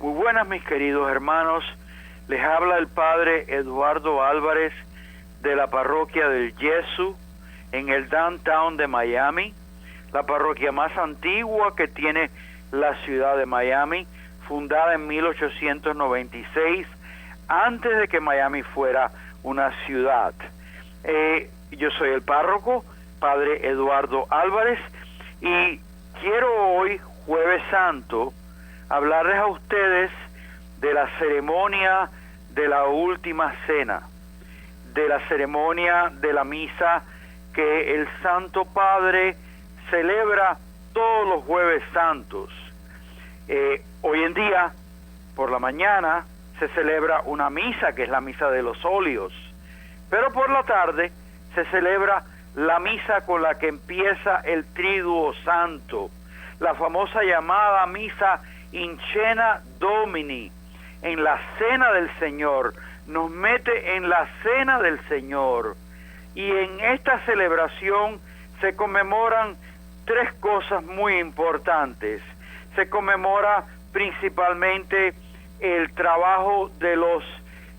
Muy buenas, mis queridos hermanos. Les habla el padre Eduardo Álvarez de la parroquia del Yesu en el downtown de Miami, la parroquia más antigua que tiene la ciudad de Miami, fundada en 1896, antes de que Miami fuera una ciudad. Yo soy el párroco, padre Eduardo Álvarez, y quiero hoy, Jueves Santo, hablarles a ustedes de la ceremonia de la última cena, de la ceremonia de la misa que el Santo Padre celebra todos los Jueves Santos. Hoy en día, por la mañana, se celebra una misa, que es la misa de los óleos, pero por la tarde se celebra la misa con la que empieza el Triduo Santo, la famosa llamada misa in cena Domini, en la cena del Señor. Nos mete en la cena del Señor, y en esta celebración se conmemoran tres cosas muy importantes. Se conmemora principalmente el trabajo de los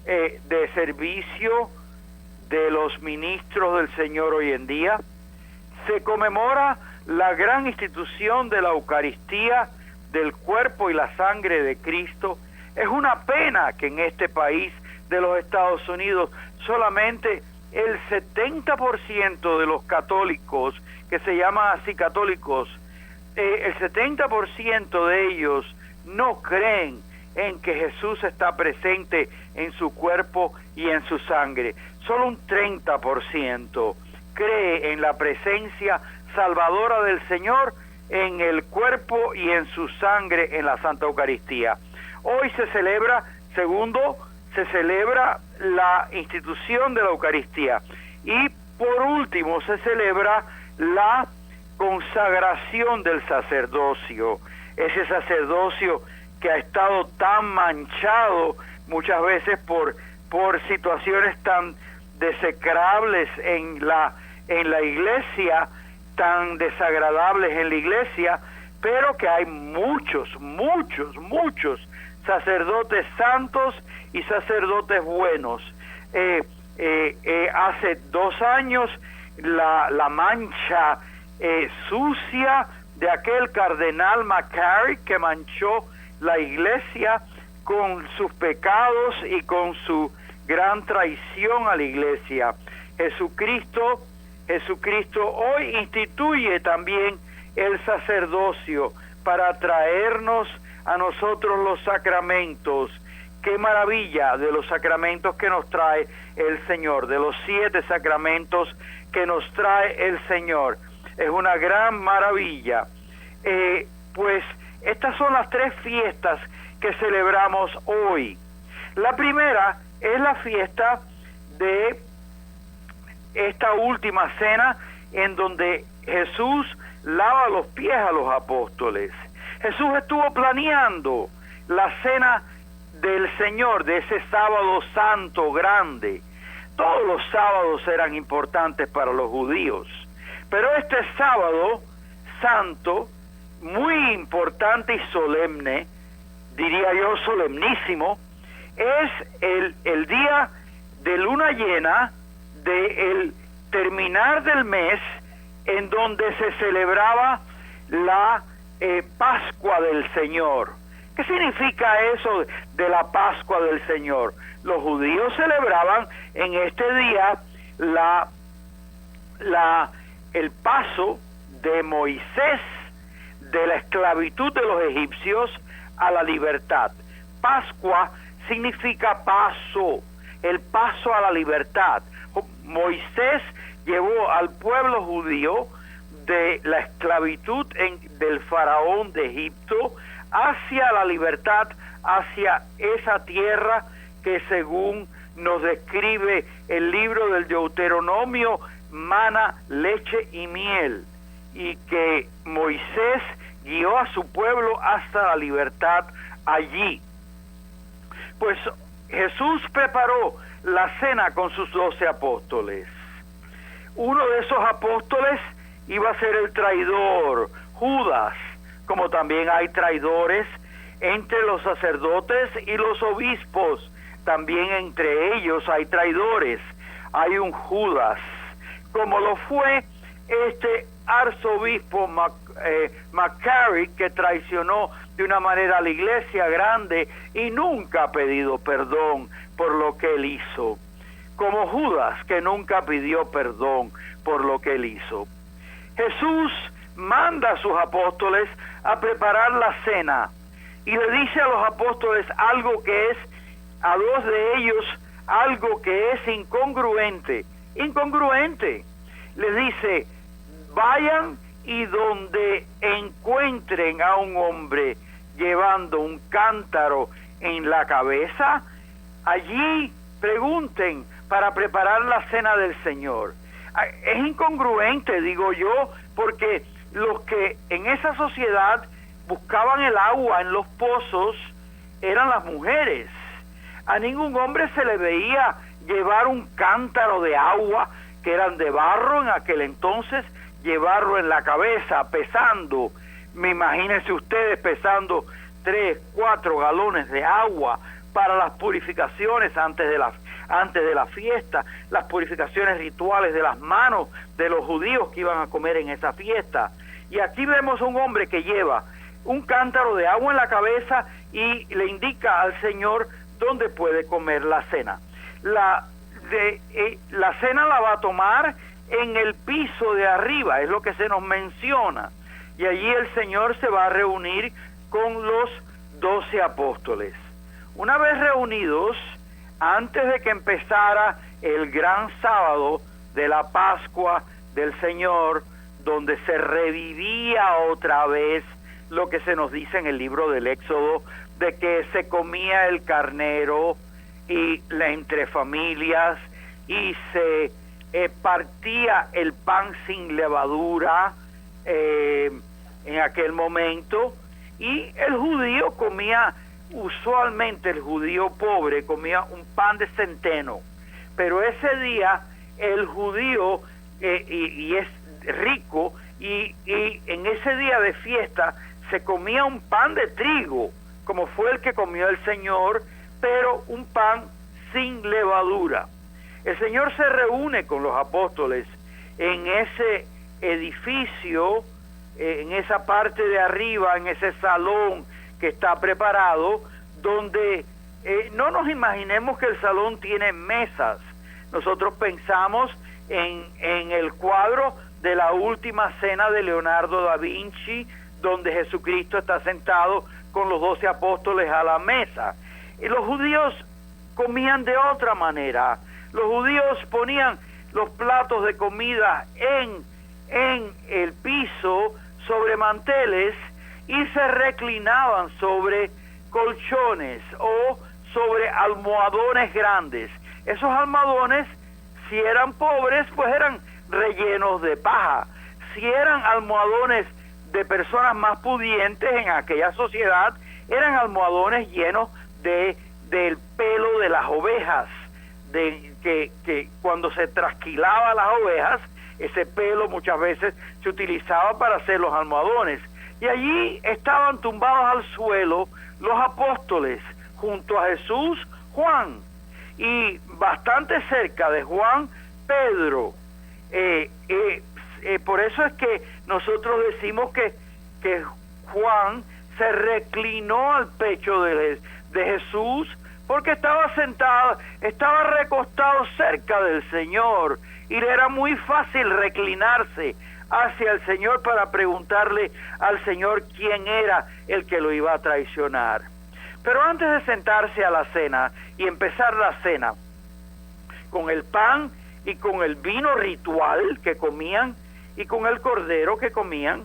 de servicio de los ministros del Señor hoy en día. Se conmemora la gran institución de la Eucaristía, del cuerpo y la sangre de Cristo. Es una pena que en este país de los Estados Unidos solamente el 70% de los católicos, que se llaman así católicos, el 70% de ellos no creen en que Jesús está presente en su cuerpo y en su sangre. Solo un 30% cree en la presencia salvadora del Señor en el cuerpo y en su sangre en la Santa Eucaristía. Hoy se celebra, segundo, se celebra la institución de la Eucaristía, y por último se celebra la consagración del sacerdocio, ese sacerdocio que ha estado tan manchado muchas veces por situaciones tan desecrables en la iglesia, tan desagradables en la iglesia, pero que hay muchos sacerdotes santos y sacerdotes buenos. Hace 2 años la mancha sucia de aquel cardenal McCarrick, que manchó la iglesia con sus pecados y con su gran traición a la iglesia. Jesucristo hoy instituye también el sacerdocio para traernos a nosotros los sacramentos. Qué maravilla de los sacramentos que nos trae el Señor, de los 7 sacramentos que nos trae el Señor. Es una gran maravilla. Pues estas son las 3 fiestas que celebramos hoy. La primera es la fiesta de esta última cena, en donde Jesús lava los pies a los apóstoles. Jesús estuvo planeando la cena del Señor, de ese sábado santo grande. Todos los sábados eran importantes para los judíos, pero este sábado santo, muy importante y solemne, diría yo solemnísimo, es el día de luna llena, del terminar del mes, en donde se celebraba la Pascua del Señor. ¿Qué significa eso de la Pascua del Señor? Los judíos celebraban en este día el paso de Moisés de la esclavitud de los egipcios a la libertad. Pascua significa paso, el paso a la libertad. Moisés llevó al pueblo judío de la esclavitud del faraón de Egipto hacia la libertad, hacia esa tierra que, según nos describe el libro del Deuteronomio, mana, leche y miel, y que Moisés guió a su pueblo hasta la libertad allí. Pues Jesús preparó la cena con sus 12 apóstoles. Uno de esos apóstoles iba a ser el traidor, Judas, como también hay traidores entre los sacerdotes y los obispos. También entre ellos hay traidores. Hay un Judas, como lo fue este arzobispo McCarrick, que traicionó de una manera a la iglesia grande y nunca ha pedido perdón por lo que él hizo. Como Judas, que nunca pidió perdón por lo que él hizo. Jesús manda a sus apóstoles a preparar la cena y le dice a los apóstoles algo que es, a dos de ellos, algo que es incongruente. Les dice: vayan y donde encuentren a un hombre llevando un cántaro en la cabeza, allí pregunten para preparar la cena del Señor. Es incongruente, digo yo, porque los que en esa sociedad buscaban el agua en los pozos eran las mujeres. A ningún hombre se le veía llevar un cántaro de agua, que eran de barro en aquel entonces, llevarlo en la cabeza, pesando. Imagínense ustedes pesando 3, 4 galones de agua para las purificaciones antes de la fiesta, las purificaciones rituales de las manos de los judíos que iban a comer en esa fiesta. Y aquí vemos a un hombre que lleva un cántaro de agua en la cabeza y le indica al Señor dónde puede comer la cena. La cena la va a tomar en el piso de arriba, es lo que se nos menciona. Y allí el Señor se va a reunir con los 12 apóstoles. Una vez reunidos, antes de que empezara el gran sábado de la Pascua del Señor, donde se revivía otra vez lo que se nos dice en el libro del Éxodo, de que se comía el carnero y entre familias, y se partía el pan sin levadura en aquel momento, y el judío comía, usualmente el judío pobre comía un pan de centeno, pero ese día el judío y es rico, y en ese día de fiesta se comía un pan de trigo, como fue el que comió el Señor, pero un pan sin levadura. El Señor se reúne con los apóstoles en ese edificio, en esa parte de arriba, en ese salón que está preparado, donde no nos imaginemos que el salón tiene mesas. Nosotros pensamos en el cuadro de la Última Cena de Leonardo da Vinci, donde Jesucristo está sentado con los 12 apóstoles a la mesa. Y los judíos comían de otra manera. Los judíos ponían los platos de comida en el piso, sobre manteles, y se reclinaban sobre colchones o sobre almohadones grandes. Esos almohadones, si eran pobres, pues eran rellenos de paja. Si eran almohadones de personas más pudientes en aquella sociedad, eran almohadones llenos del pelo de las ovejas, que cuando se trasquilaba las ovejas, ese pelo muchas veces se utilizaba para hacer los almohadones. Y allí estaban tumbados al suelo los apóstoles, junto a Jesús, Juan, y bastante cerca de Juan, Pedro. Por eso es que nosotros decimos que Juan se reclinó al pecho de Jesús, porque estaba sentado, estaba recostado cerca del Señor, y le era muy fácil reclinarse hacia el Señor para preguntarle al Señor quién era el que lo iba a traicionar. Pero antes de sentarse a la cena y empezar la cena, con el pan y con el vino ritual que comían y con el cordero que comían,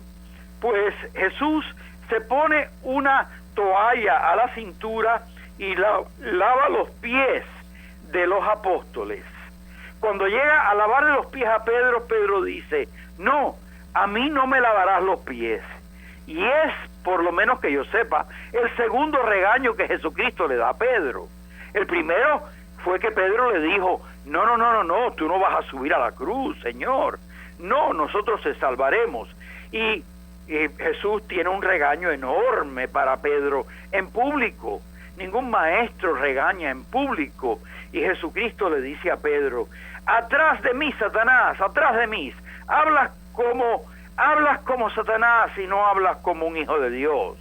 pues Jesús se pone una toalla a la cintura y lava los pies de los apóstoles. Cuando llega a lavarle los pies a Pedro, Pedro dice: no, a mí no me lavarás los pies. Y es, por lo menos que yo sepa, el segundo regaño que Jesucristo le da a Pedro. El primero fue que Pedro le dijo: no, tú no vas a subir a la cruz, Señor. No, nosotros te salvaremos. Y Jesús tiene un regaño enorme para Pedro en público. Ningún maestro regaña en público. Y Jesucristo le dice a Pedro: atrás de mí, Satanás, atrás de mí. Hablas como Satanás y no hablas como un hijo de Dios.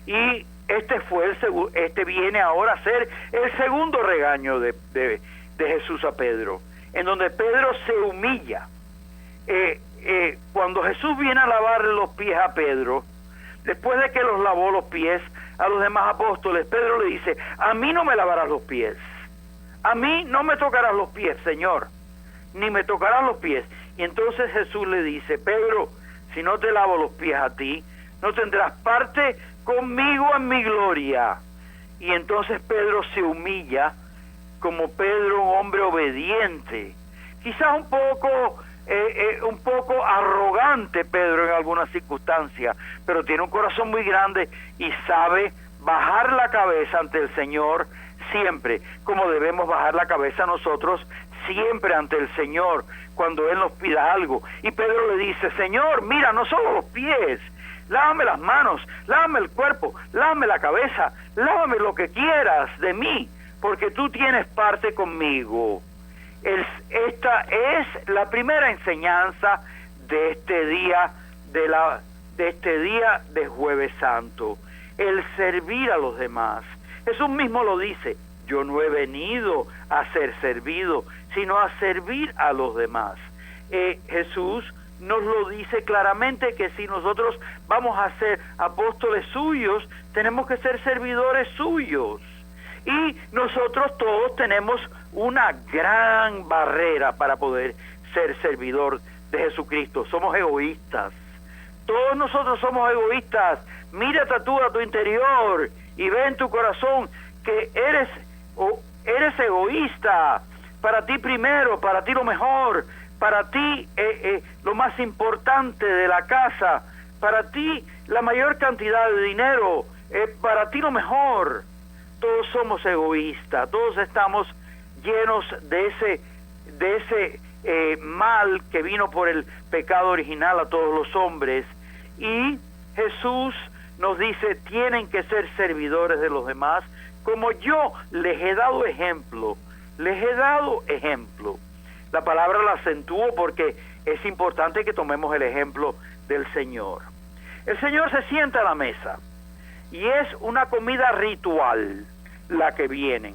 Y este viene ahora a ser el segundo regaño de Jesús a Pedro, en donde Pedro se humilla. Cuando Jesús viene a lavarle los pies a Pedro, después de que los lavó los pies a los demás apóstoles, Pedro le dice: a mí no me lavarás los pies, a mí no me tocarás los pies, Señor, ni me tocarás los pies. Y entonces Jesús le dice: Pedro, si no te lavo los pies a ti, no tendrás parte conmigo en mi gloria. Y entonces Pedro se humilla, como Pedro, un hombre obediente, quizás un poco arrogante Pedro en algunas circunstancias, pero tiene un corazón muy grande y sabe bajar la cabeza ante el Señor siempre, como debemos bajar la cabeza nosotros siempre ante el Señor cuando Él nos pida algo. Y Pedro le dice: Señor, mira, no solo los pies, lávame las manos, lávame el cuerpo, lávame la cabeza, lávame lo que quieras de mí, porque tú tienes parte conmigo. Esta es la primera enseñanza de este día de Jueves Santo, el servir a los demás. Jesús mismo lo dice: yo no he venido a ser servido, sino a servir a los demás. Jesús nos lo dice claramente, que si nosotros vamos a ser apóstoles suyos, tenemos que ser servidores suyos. Y nosotros todos tenemos una gran barrera para poder ser servidor de Jesucristo. Somos egoístas. Todos nosotros somos egoístas. Mírate tú a tu interior y ve en tu corazón que eres egoísta. Para ti primero, para ti lo mejor, para ti lo más importante de la casa, para ti la mayor cantidad de dinero, para ti lo mejor. Todos somos egoístas, todos estamos llenos de ese mal que vino por el pecado original a todos los hombres. Y Jesús nos dice: tienen que ser servidores de los demás, como yo les he dado ejemplo. Les he dado ejemplo. La palabra la acentúo porque es importante que tomemos el ejemplo del Señor. El Señor se sienta a la mesa y es una comida ritual la que viene.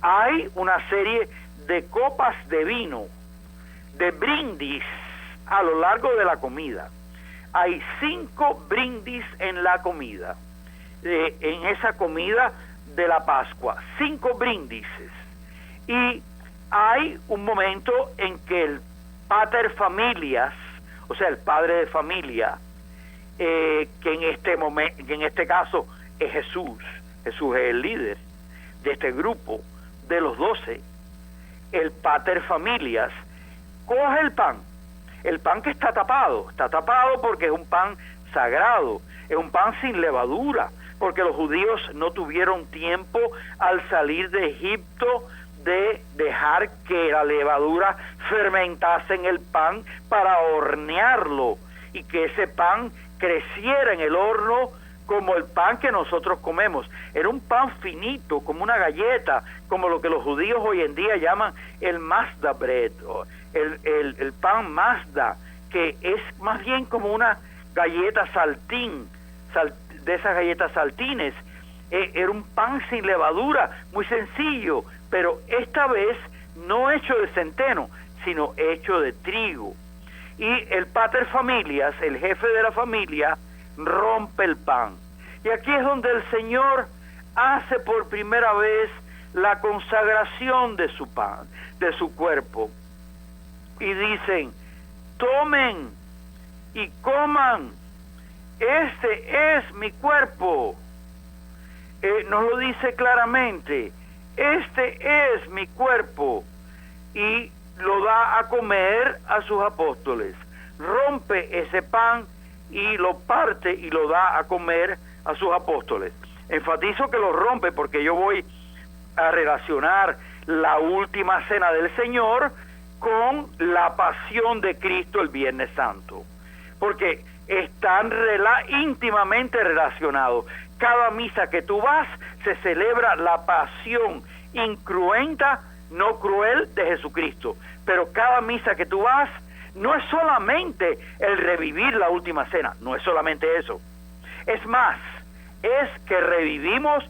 Hay una serie de copas de vino, de brindis a lo largo de la comida. Hay 5 brindis en la comida, en esa comida de la Pascua, 5 brindis. Y hay un momento en que el pater familias, o sea, el padre de familia, que en este caso es Jesús. Jesús es el líder de este grupo de los 12. El pater familias coge el pan que está tapado porque es un pan sagrado, es un pan sin levadura, porque los judíos no tuvieron tiempo al salir de Egipto de dejar que la levadura fermentase en el pan para hornearlo y que ese pan creciera en el horno como el pan que nosotros comemos. Era un pan finito, como una galleta, como lo que los judíos hoy en día llaman el Mazda bread, el pan Mazda, que es más bien como una galleta saltín, de esas galletas saltines. Era un pan sin levadura, muy sencillo, pero esta vez no hecho de centeno, sino hecho de trigo. Y el pater familias, el jefe de la familia, rompe el pan. Y aquí es donde el Señor hace por primera vez la consagración de su pan, de su cuerpo. Y dicen: tomen y coman, este es mi cuerpo. Nos lo dice claramente: este es mi cuerpo. Y lo da a comer a sus apóstoles. Rompe ese pan y lo parte y lo da a comer a sus apóstoles. Enfatizo que lo rompe porque yo voy a relacionar la última cena del Señor con la pasión de Cristo el Viernes Santo. porque están íntimamente relacionados. Cada misa que tú vas se celebra la pasión incruenta, no cruel, de Jesucristo. Pero cada misa que tú vas no es solamente el revivir la última cena, no es solamente eso. Es más, es que revivimos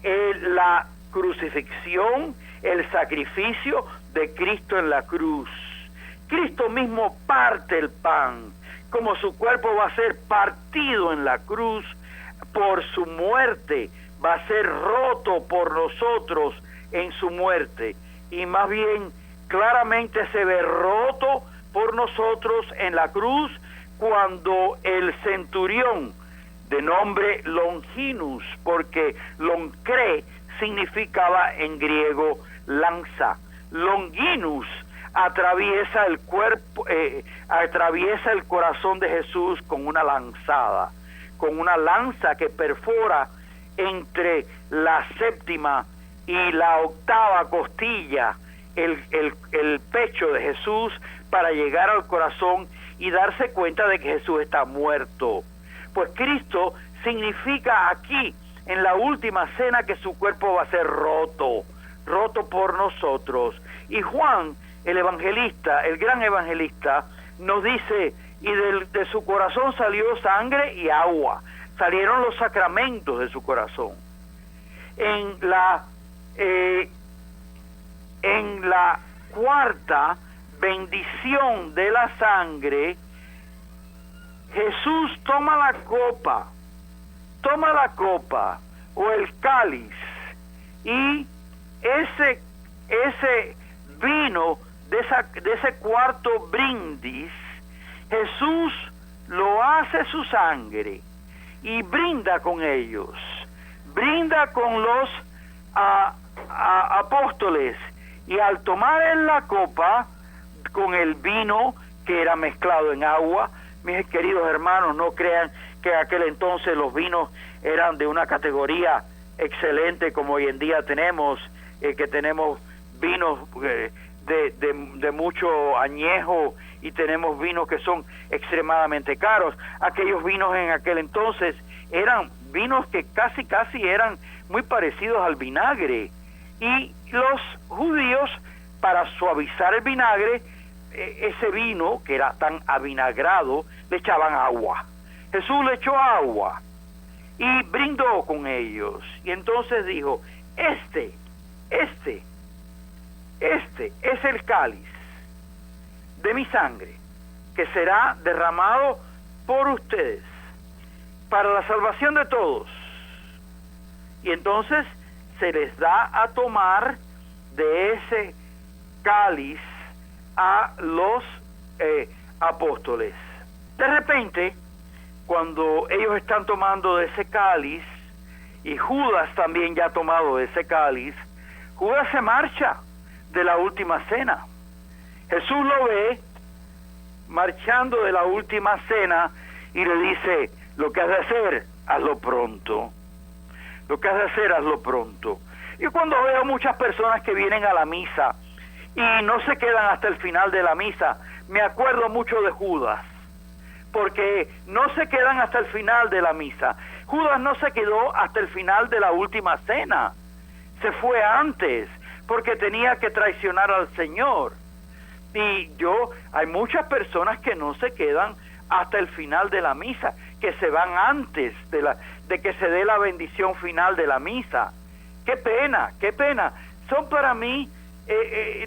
la crucifixión, el sacrificio de Cristo en la cruz. Cristo mismo parte el pan, como su cuerpo va a ser partido en la cruz por su muerte, va a ser roto por nosotros en su muerte, y más bien claramente se ve roto por nosotros en la cruz cuando el centurión, de nombre Longinus, porque loncre significaba en griego lanza, Longinus atraviesa el cuerpo, atraviesa el corazón de Jesús con una lanzada, con una lanza que perfora entre la séptima y la octava costilla el pecho de Jesús para llegar al corazón y darse cuenta de que Jesús está muerto. Pues Cristo significa aquí, en la última cena, que su cuerpo va a ser roto por nosotros. Y Juan, el evangelista, el gran evangelista, nos dice, y de su corazón salió sangre y agua, salieron los sacramentos de su corazón. En la cuarta bendición de la sangre, Jesús toma la copa o el cáliz, y ese vino de ese cuarto brindis, Jesús lo hace su sangre y brinda con ellos, brinda con los apóstoles, y al tomar en la copa con el vino que era mezclado en agua, mis queridos hermanos, no crean que en aquel entonces los vinos eran de una categoría excelente como hoy en día tenemos, que tenemos vinos de mucho añejo y tenemos vinos que son extremadamente caros. Aquellos vinos en aquel entonces eran vinos que casi eran muy parecidos al vinagre, y los judíos, para suavizar el vinagre, ese vino que era tan avinagrado, le echaban agua. Jesús le echó agua y brindó con ellos, y entonces dijo: este es el cáliz de mi sangre, que será derramado por ustedes para la salvación de todos. Y entonces se les da a tomar de ese cáliz a los apóstoles. De repente, cuando ellos están tomando de ese cáliz, y Judas también ya ha tomado de ese cáliz, Judas se marcha de la última cena. Jesús lo ve marchando de la última cena y le dice: lo que has de hacer, hazlo pronto. Lo que has de hacer, hazlo pronto. Y cuando veo muchas personas que vienen a la misa y no se quedan hasta el final de la misa, me acuerdo mucho de Judas, porque no se quedan hasta el final de la misa. Judas no se quedó hasta el final de la última cena, se fue antes, porque tenía que traicionar al Señor. Y hay muchas personas que no se quedan hasta el final de la misa, que se van antes de que se dé la bendición final de la misa. ¡Qué pena, qué pena! Son para mí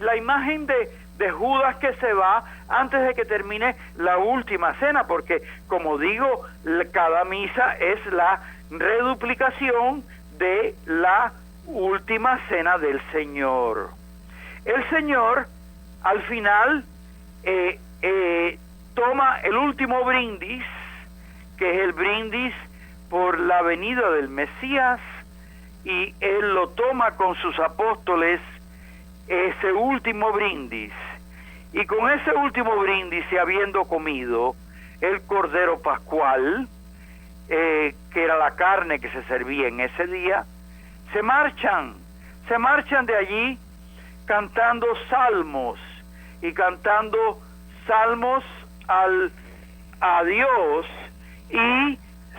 la imagen de Judas que se va antes de que termine la última cena, porque, como digo, cada misa es la reduplicación de la última cena del Señor. El Señor, al final, toma el último brindis, que es el brindis por la venida del Mesías, y Él lo toma con sus apóstoles, ese último brindis. Y con ese último brindis, y habiendo comido el Cordero Pascual, que era la carne que se servía en ese día, se marchan de allí cantando salmos, y cantando salmos a Dios y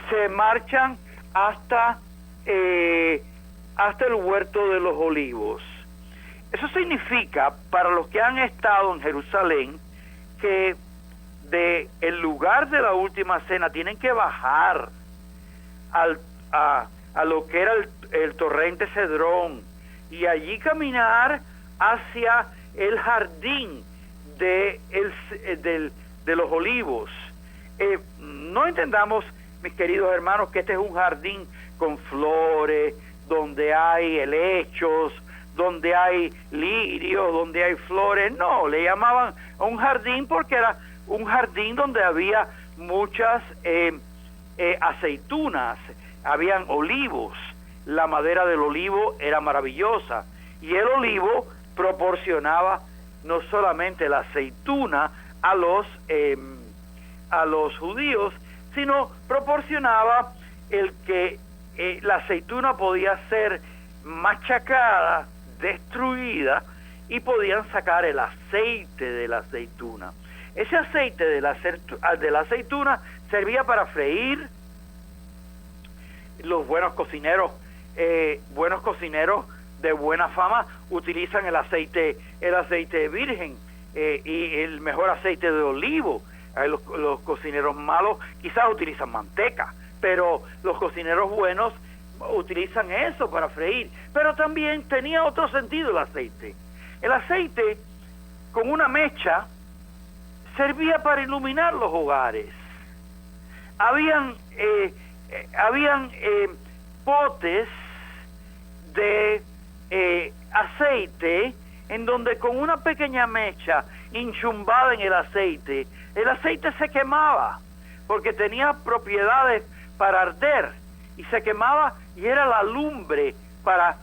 se marchan hasta el huerto de los olivos. Eso significa, para los que han estado en Jerusalén, que de el lugar de la última cena tienen que bajar a lo que era el torrente Cedrón y allí caminar hacia el jardín de los olivos. No entendamos, mis queridos hermanos, que este es un jardín con flores, donde hay helechos, donde hay lirios, donde hay flores. No, le llamaban a un jardín porque era un jardín donde había muchas aceitunas, habían olivos. La madera del olivo era maravillosa y el olivo proporcionaba no solamente la aceituna a los judíos, sino proporcionaba el que la aceituna podía ser machacada, destruida, y podían sacar el aceite de la aceituna. Ese aceite de la aceituna servía para freír. Los buenos cocineros de buena fama utilizan el aceite virgen y el mejor aceite de olivo. Los cocineros malos quizás utilizan manteca, pero los cocineros buenos utilizan eso para freír. Pero también tenía otro sentido el aceite. El aceite, con una mecha, servía para iluminar los hogares. Habían potes de aceite en donde con una pequeña mecha enchumbada en el aceite se quemaba porque tenía propiedades para arder y se quemaba y era la lumbre para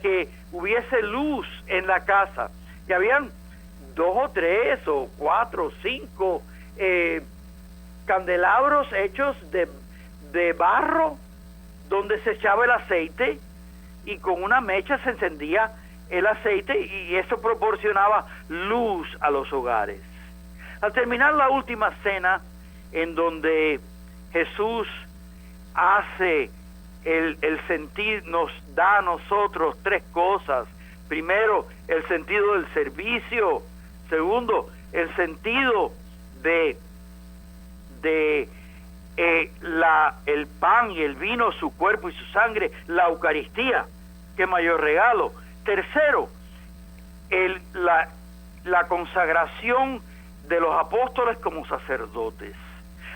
que hubiese luz en la casa. Y habían 2 o 3 o 4 o 5 candelabros hechos de barro donde se echaba el aceite y con una mecha se encendía el aceite y eso proporcionaba luz a los hogares. Al terminar la última cena, en donde Jesús hace el sentir, nos da a nosotros 3 cosas. Primero, el sentido del servicio. Segundo, el sentido de el pan y el vino, su cuerpo y su sangre, la Eucaristía. Qué mayor regalo. Tercero, la consagración de los apóstoles como sacerdotes.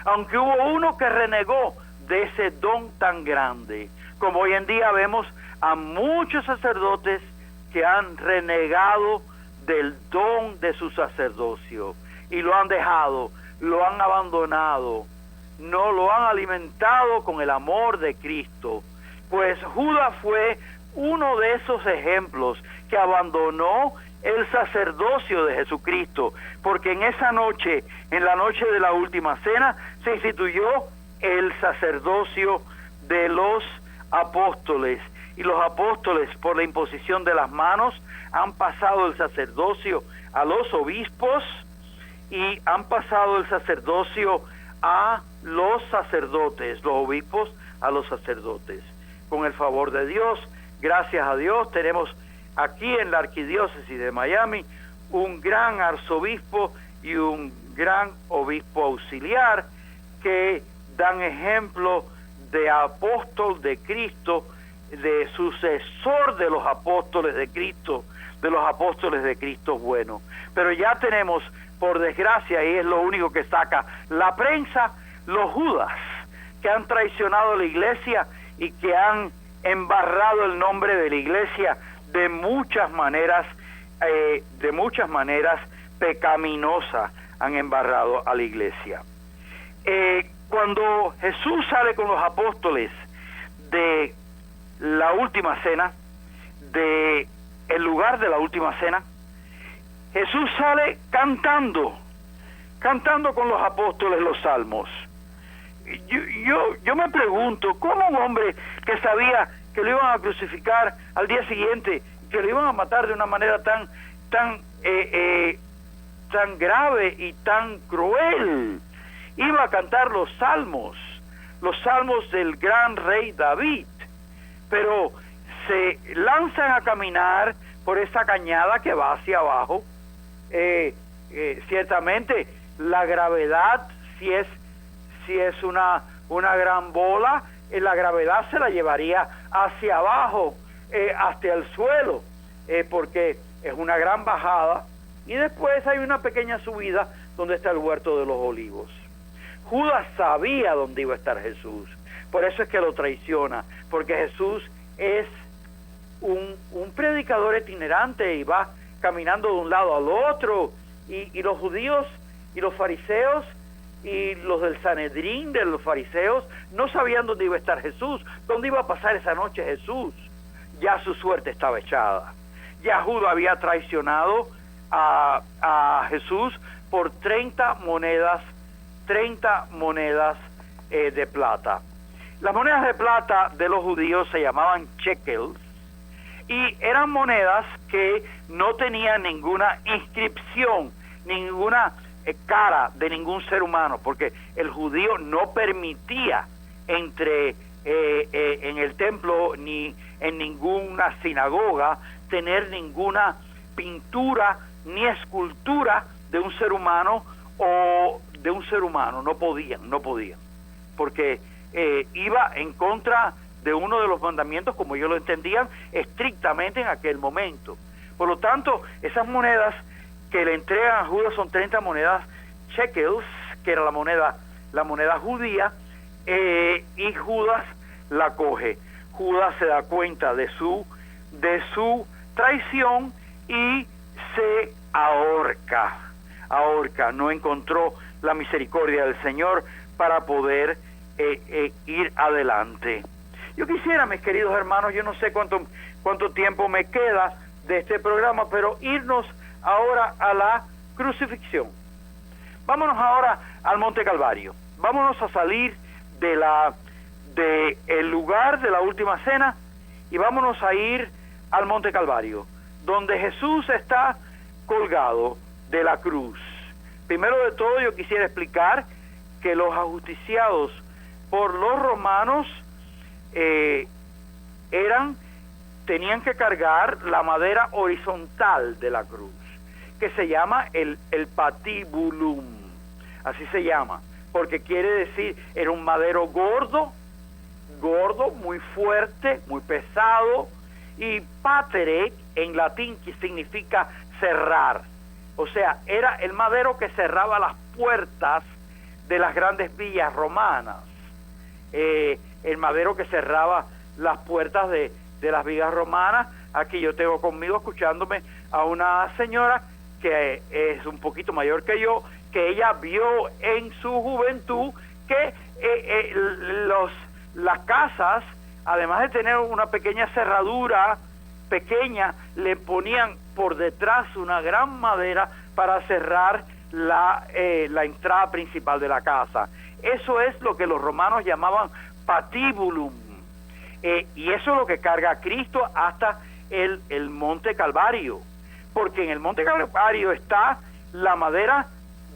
Aunque hubo uno que renegó de ese don tan grande, como hoy en día vemos a muchos sacerdotes que han renegado del don de su sacerdocio y lo han dejado, lo han abandonado, no lo han alimentado con el amor de Cristo. Pues Judas fue uno de esos ejemplos que abandonó el sacerdocio de Jesucristo, porque en esa noche, en la noche de la última cena, se instituyó el sacerdocio de los apóstoles, y los apóstoles, por la imposición de las manos, han pasado el sacerdocio a los obispos y han pasado el sacerdocio a los sacerdotes, los obispos a los sacerdotes. Con el favor de Dios, gracias a Dios, tenemos aquí en la Arquidiócesis de Miami un gran arzobispo y un gran obispo auxiliar que dan ejemplo de apóstol de Cristo, de sucesor de los apóstoles de Cristo bueno. Pero ya tenemos, por desgracia, y es lo único que saca la prensa, los Judas que han traicionado a la iglesia y que han embarrado el nombre de la iglesia de muchas maneras pecaminosas, han embarrado a la iglesia. Cuando Jesús sale con los apóstoles de la última cena, de el lugar de la última cena, Jesús sale cantando con los apóstoles los salmos. Yo me pregunto, ¿cómo un hombre que sabía que lo iban a crucificar al día siguiente, que lo iban a matar de una manera tan grave y tan cruel, iba a cantar los salmos del gran rey David, pero se lanzan a caminar por esa cañada que va hacia abajo. Ciertamente la gravedad, si es una gran bola, la gravedad se la llevaría hacia abajo, hasta el suelo, porque es una gran bajada, y después hay una pequeña subida donde está el huerto de los olivos. Judas sabía dónde iba a estar Jesús, por eso es que lo traiciona, porque Jesús es un predicador itinerante y va caminando de un lado al otro, y los judíos y los fariseos y los del Sanedrín de los fariseos no sabían dónde iba a estar Jesús, dónde iba a pasar esa noche Jesús. Ya su suerte estaba echada. Ya Judas había traicionado a Jesús por 30 monedas de plata. Las monedas de plata de los judíos se llamaban shekels, y eran monedas que no tenían ninguna inscripción, ninguna cara de ningún ser humano, porque el judío no permitía en el templo ni en ninguna sinagoga tener ninguna pintura ni escultura de un ser humano no podían, porque iba en contra de uno de los mandamientos, como ellos lo entendían estrictamente en aquel momento. Por lo tanto, esas monedas que le entregan a Judas son 30 monedas shekels, que era la moneda judía, y Judas la coge. Judas se da cuenta de su traición y se ahorca, no encontró la misericordia del Señor para poder ir adelante. Yo quisiera, mis queridos hermanos, yo no sé cuánto tiempo me queda de este programa, pero irnos ahora a la crucifixión. Vámonos ahora al Monte Calvario. Vámonos a salir de el lugar de la última cena y vámonos a ir al Monte Calvario, donde Jesús está colgado de la cruz. Primero de todo, yo quisiera explicar que los ajusticiados por los romanos tenían que cargar la madera horizontal de la cruz, que se llama el patibulum, así se llama, porque quiere decir, era un madero gordo, muy fuerte, muy pesado, y patere en latín, que significa cerrar, o sea, era el madero que cerraba las puertas de las grandes villas romanas, el madero que cerraba las puertas de las villas romanas. Aquí yo tengo conmigo, escuchándome, a una señora que es un poquito mayor que yo, que ella vio en su juventud que las casas, además de tener una pequeña cerradura pequeña, le ponían por detrás una gran madera para cerrar la entrada principal de la casa. Eso es lo que los romanos llamaban patibulum, y eso es lo que carga a Cristo hasta el Monte Calvario, porque en el Monte Calvario está la madera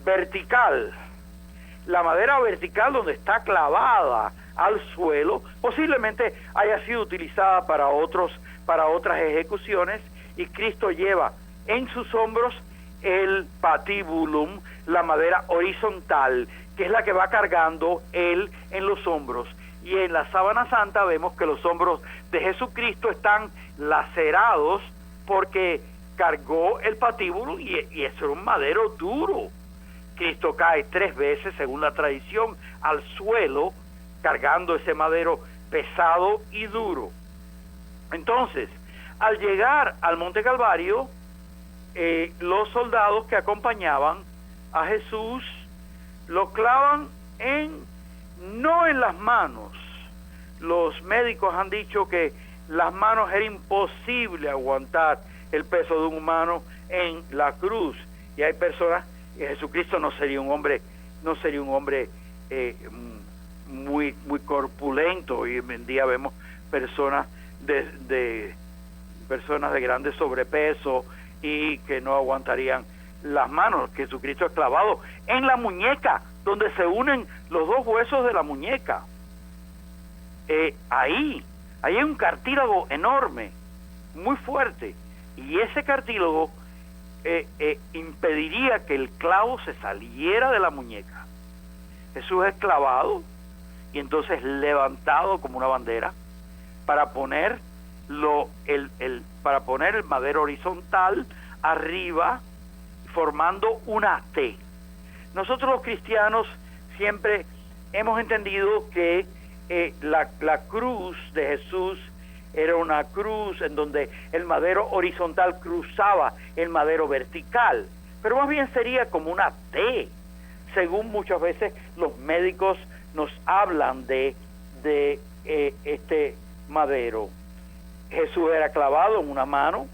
vertical donde está clavada al suelo, posiblemente haya sido utilizada para otras ejecuciones, y Cristo lleva en sus hombros el patibulum, la madera horizontal, que es la que va cargando él en los hombros. Y en la sábana santa vemos que los hombros de Jesucristo están lacerados porque cargó el patíbulo, y eso era un madero duro. Cristo cae 3 veces, según la tradición, al suelo, cargando ese madero pesado y duro. Entonces, al llegar al Monte Calvario, los soldados que acompañaban a Jesús lo clavan no en las manos. Los médicos han dicho que las manos era imposible aguantar el peso de un humano en la cruz, y hay personas, Jesucristo no sería un hombre muy corpulento. Hoy en día vemos personas de grande sobrepeso y que no aguantarían las manos. Jesucristo es clavado en la muñeca, donde se unen los dos huesos de la muñeca. Ahí hay un cartílago enorme, muy fuerte, y ese cartílago impediría que el clavo se saliera de la muñeca. Jesús es clavado y entonces levantado como una bandera para poner el madero horizontal arriba, formando una T. Nosotros los cristianos siempre hemos entendido que la cruz de Jesús era una cruz en donde el madero horizontal cruzaba el madero vertical, pero más bien sería como una T, según muchas veces los médicos nos hablan de este madero. Jesús era clavado en una mano,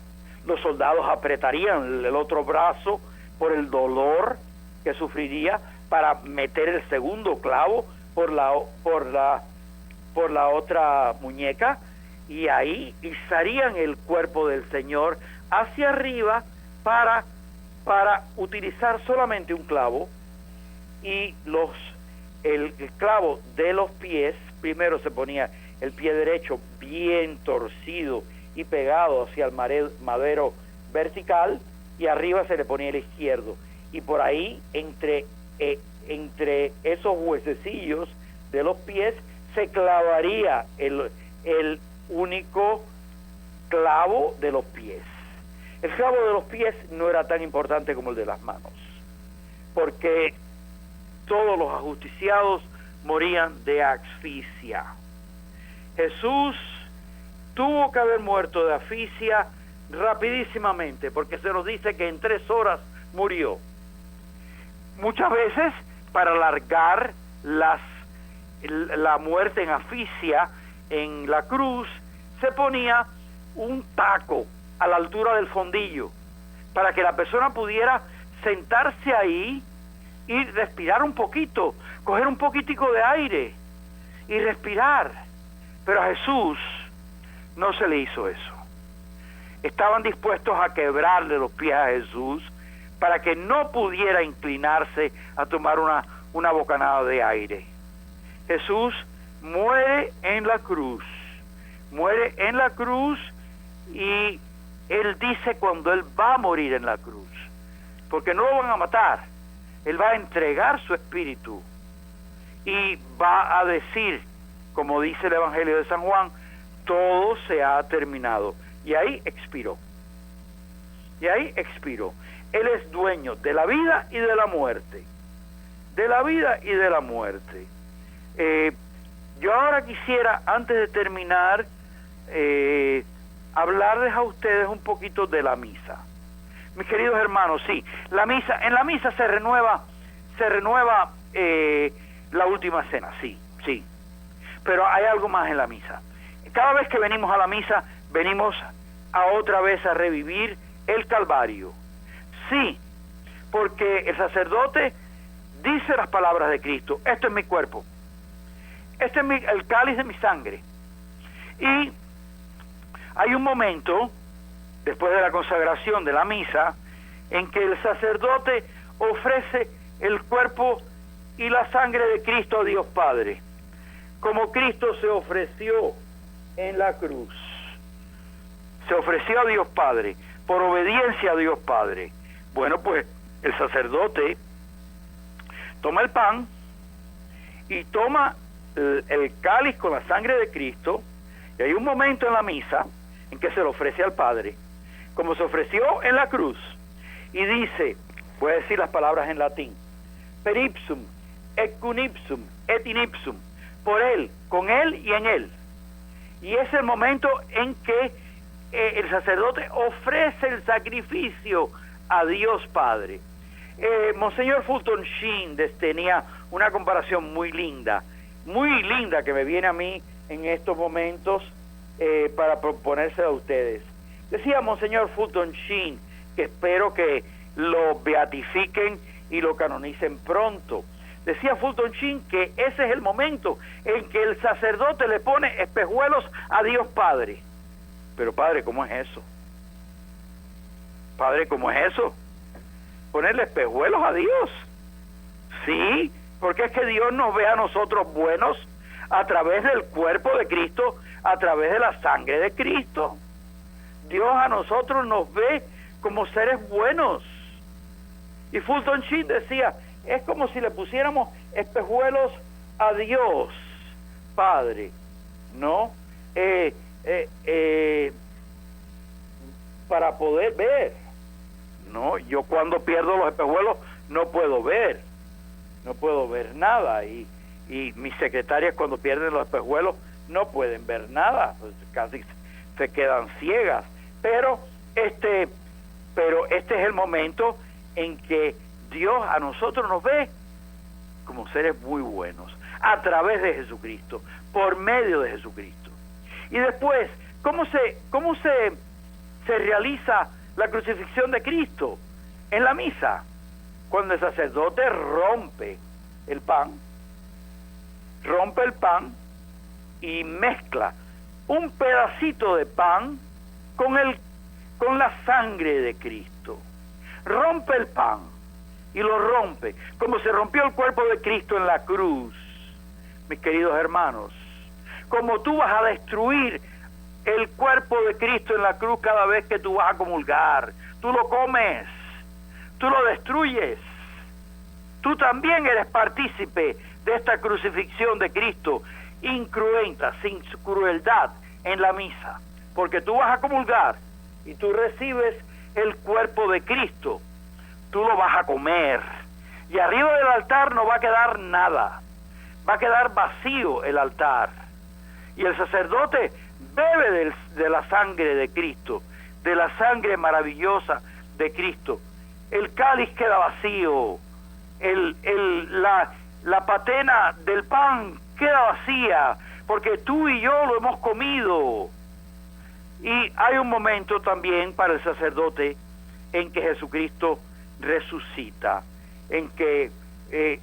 los soldados apretarían el otro brazo por el dolor que sufriría para meter el segundo clavo por la otra muñeca, y ahí izarían el cuerpo del Señor hacia arriba para utilizar solamente un clavo, y el clavo de los pies, primero se ponía el pie derecho bien torcido y pegado hacia el madero vertical, y arriba se le ponía el izquierdo, y por ahí entre esos huesecillos de los pies se clavaría el único clavo de los pies. El clavo de los pies no era tan importante como el de las manos, porque todos los ajusticiados morían de asfixia. Jesús tuvo que haber muerto de asfixia rapidísimamente, porque se nos dice que en 3 horas murió. Muchas veces, para alargar la muerte en asfixia en la cruz, se ponía un taco a la altura del fondillo para que la persona pudiera sentarse ahí y respirar un poquito, coger un poquitico de aire y respirar. Pero a Jesús no se le hizo eso. Estaban dispuestos a quebrarle los pies a Jesús para que no pudiera inclinarse a tomar una bocanada de aire. Jesús muere en la cruz, y Él dice cuando Él va a morir en la cruz, porque no lo van a matar, Él va a entregar su espíritu y va a decir, como dice el Evangelio de San Juan, todo se ha terminado. Y ahí expiró. Él es dueño de la vida y de la muerte. Yo ahora quisiera, antes de terminar, hablarles a ustedes un poquito de la misa. Mis queridos hermanos, sí, en la misa se renueva la última cena, sí. Pero hay algo más en la misa. Cada vez que venimos a la misa, venimos otra vez a revivir el Calvario. Sí, porque el sacerdote dice las palabras de Cristo: esto es mi cuerpo, este es el cáliz de mi sangre. Y hay un momento, después de la consagración de la misa, en que el sacerdote ofrece el cuerpo y la sangre de Cristo a Dios Padre, como Cristo se ofreció en la cruz. Se ofreció a Dios Padre, por obediencia a Dios Padre. Bueno, pues el sacerdote toma el pan y toma el cáliz con la sangre de Cristo, y hay un momento en la misa en que se lo ofrece al Padre, como se ofreció en la cruz, y dice, voy a decir las palabras en latín: per ipsum, et cum ipsum, et in ipsum, por Él, con Él y en Él. Y es el momento en que el sacerdote ofrece el sacrificio a Dios Padre. Monseñor Fulton Sheen tenía una comparación muy linda que me viene a mí en estos momentos para proponérsela a ustedes. Decía Monseñor Fulton Sheen, que espero que lo beatifiquen y lo canonicen pronto. Decía Fulton Sheen que ese es el momento en que el sacerdote le pone espejuelos a Dios Padre. Pero Padre, ¿cómo es eso? Padre, ¿cómo es eso? ponerle espejuelos a Dios. Sí, porque es que Dios nos ve a nosotros buenos a través del cuerpo de Cristo, a través de la sangre de Cristo. Dios a nosotros nos ve como seres buenos. Y Fulton Sheen decía, es como si le pusiéramos espejuelos a Dios Padre, ¿no? Para poder ver, ¿no? Yo cuando pierdo los espejuelos no puedo ver nada, y mis secretarias cuando pierden los espejuelos no pueden ver nada, pues casi se quedan ciegas, pero este es el momento en que Dios a nosotros nos ve como seres muy buenos, a través de Jesucristo, por medio de Jesucristo. Y después, ¿cómo se realiza la crucifixión de Cristo? En la misa, cuando el sacerdote rompe el pan y mezcla un pedacito de pan con la sangre de Cristo. Rompe el pan y lo rompe, como se rompió el cuerpo de Cristo en la cruz. Mis queridos hermanos, como tú vas a destruir el cuerpo de Cristo en la cruz cada vez que tú vas a comulgar, tú lo comes, tú lo destruyes. Tú también eres partícipe de esta crucifixión de Cristo, incruenta, sin crueldad, en la misa, porque tú vas a comulgar y tú recibes el cuerpo de Cristo, tú lo vas a comer, y arriba del altar no va a quedar nada, va a quedar vacío el altar, y el sacerdote bebe de la sangre de Cristo, de la sangre maravillosa de Cristo. El cáliz queda vacío, la patena del pan queda vacía, porque tú y yo lo hemos comido. Y hay un momento también para el sacerdote en que Jesucristo resucita, en que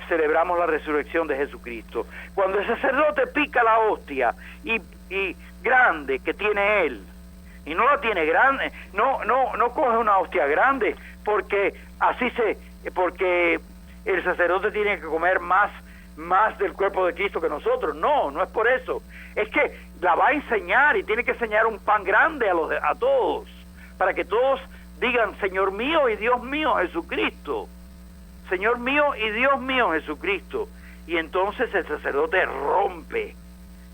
celebramos la resurrección de Jesucristo. Cuando el sacerdote pica la hostia y grande que tiene él, y no la tiene grande, no coge una hostia grande, porque porque el sacerdote tiene que comer más del cuerpo de Cristo que nosotros. No es por eso, es que la va a enseñar, y tiene que enseñar un pan grande a todos, para que todos digan: Señor mío y Dios mío Jesucristo, Señor mío y Dios mío Jesucristo. Y entonces el sacerdote rompe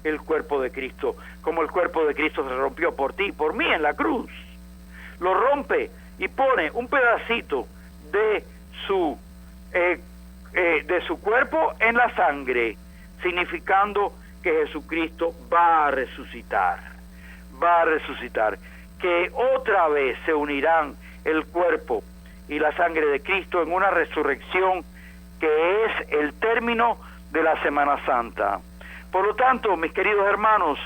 el cuerpo de Cristo, como el cuerpo de Cristo se rompió por ti y por mí en la cruz. Lo rompe y pone un pedacito de su cuerpo en la sangre, significando que Jesucristo va a resucitar, que otra vez se unirán el cuerpo y la sangre de Cristo en una resurrección que es el término de la Semana Santa. Por lo tanto, mis queridos hermanos,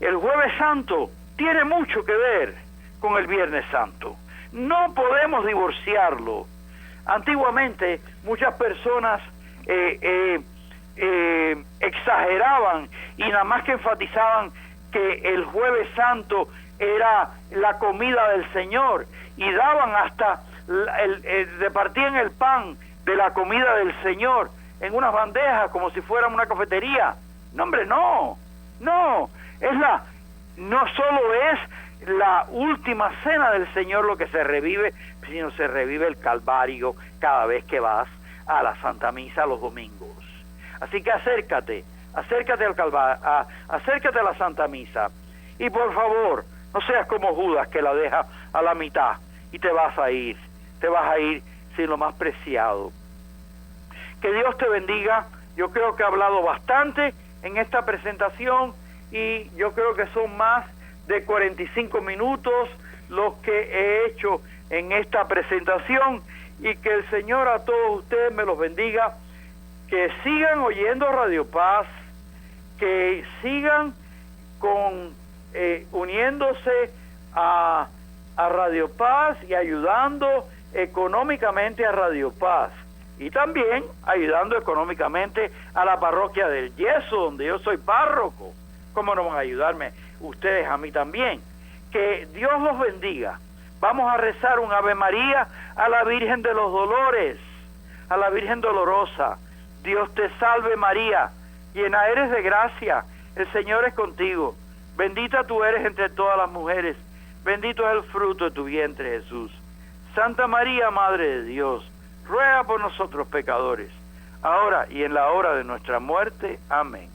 el Jueves Santo tiene mucho que ver con el Viernes Santo. No podemos divorciarlo. Antiguamente muchas personas exageraban y nada más que enfatizaban que el Jueves Santo era la comida del Señor, y daban hasta repartían el pan de la comida del Señor en unas bandejas como si fuera una cafetería. No, hombre, no solo es la última cena del Señor lo que se revive, sino se revive el Calvario cada vez que vas a la Santa Misa los domingos. Así que acércate al Calvario, acércate a la Santa Misa, y por favor, no seas como Judas, que la deja a la mitad y te vas a ir sin lo más preciado. Que Dios te bendiga. Yo creo que he hablado bastante en esta presentación, y yo creo que son más de 45 minutos los que he hecho en esta presentación, y que el Señor a todos ustedes me los bendiga, que sigan oyendo Radio Paz, que sigan uniéndose a Radio Paz y ayudando económicamente a Radio Paz, y también ayudando económicamente a la parroquia del Yeso, donde yo soy párroco. ¿Cómo no van a ayudarme ustedes a mí también? Que Dios los bendiga. Vamos a rezar un Ave María a la Virgen de los Dolores, a la Virgen Dolorosa. Dios te salve María, llena eres de gracia, el Señor es contigo. Bendita tú eres entre todas las mujeres, bendito es el fruto de tu vientre Jesús. Santa María, Madre de Dios, ruega por nosotros pecadores, ahora y en la hora de nuestra muerte. Amén.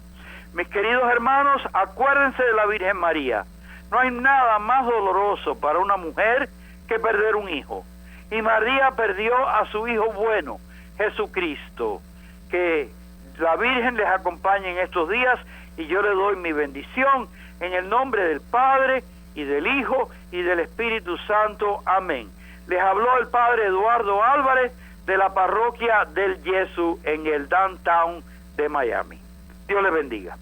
Mis queridos hermanos, acuérdense de la Virgen María. No hay nada más doloroso para una mujer que perder un hijo. Y María perdió a su hijo bueno, Jesucristo. Que la Virgen les acompañe en estos días y yo le doy mi bendición en el nombre del Padre y del Hijo y del Espíritu Santo. Amén. Les habló el Padre Eduardo Álvarez de la parroquia del Jesús en el downtown de Miami. Dios les bendiga.